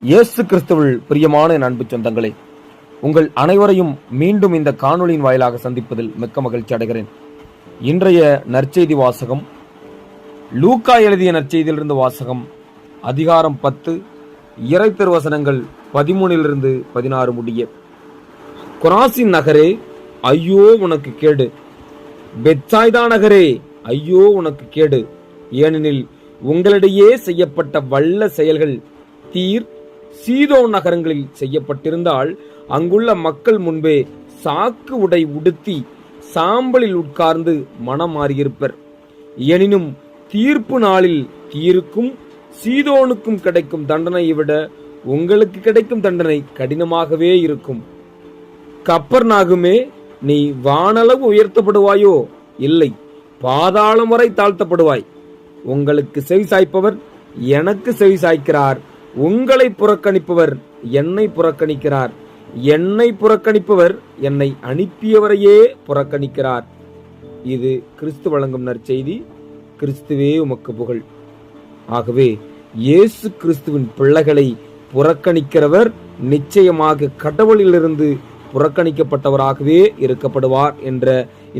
இயேசு கிறிஸ்துவில் பிரியமான என் அன்பு சொந்தங்களே, உங்கள் அனைவரையும் மீண்டும் இந்த காணொளியின் வாயிலாக சந்திப்பதில் மிக்க மகிழ்ச்சி அடைகிறேன். இன்றைய நற்செய்தி வாசகம் லூக்கா எழுதிய நற்செய்தியிலிருந்து வாசகம், அதிகாரம் 10, இறை திருவசனங்கள் 13 16 முடிய. கொராசின் நகரே, ஐயோ உனக்கு கேடு! பெத்சாய்தா நகரே, ஐயோ உனக்கு கேடு! ஏனெனில் உங்களிடையே செய்யப்பட்ட வல்ல செயல்கள் தீர், சீதோன் நகரங்களில் செய்யப்பட்டிருந்தால் அங்குள்ள மக்கள் முன்பே சாக்கு உடை உடுத்தி சாம்பலில் உட்கார்ந்து மனம் மாறியிருப்பர். எனினும் தீர்ப்பு நாளில் தீருக்கும் சீதோனுக்கும் கிடைக்கும் தண்டனையை விட உங்களுக்கு கிடைக்கும் தண்டனை கடினமாகவே இருக்கும். கப்பர்நாகுமே, நீ வானளவு உயர்த்தப்படுவாயோ? இல்லை, பாதாளம் வரை தாழ்த்தப்படுவாய். உங்களுக்கு செவி சாய்ப்பவர் எனக்கு செவி சாய்க்கிறார், உங்களை புறக்கணிப்பவர் என்னை புறக்கணிக்கிறார், என்னை புறக்கணிப்பவர் என்னை அனுப்பியவரையே புறக்கணிக்கிறார். இது கிறிஸ்து வழங்கும் நற்செய்தி. கிறிஸ்துவே உமக்கு புகழ். ஆகவே இயேசு கிறிஸ்துவின் பிள்ளைகளை புறக்கணிக்கிறவர் நிச்சயமாக கடவுளிலிருந்து புறக்கணிக்கப்பட்டவராகவே இருக்கப்படுவார் என்ற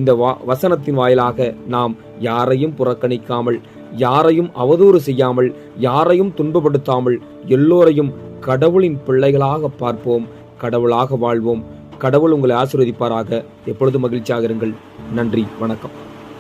இந்த வசனத்தின் வாயிலாக நாம் யாரையும் புறக்கணிக்காமல், யாரையும் அவதூறு செய்யாமல், யாரையும் துன்பப்படுத்தாமல் எல்லோரையும் கடவுளின் பிள்ளைகளாக பார்ப்போம், கடவுளாக வாழ்வோம். கடவுள் உங்களை ஆசீர்வதிப்பாராக. எப்பொழுதும் மகிழ்ச்சியாக இருங்கள். நன்றி, வணக்கம்.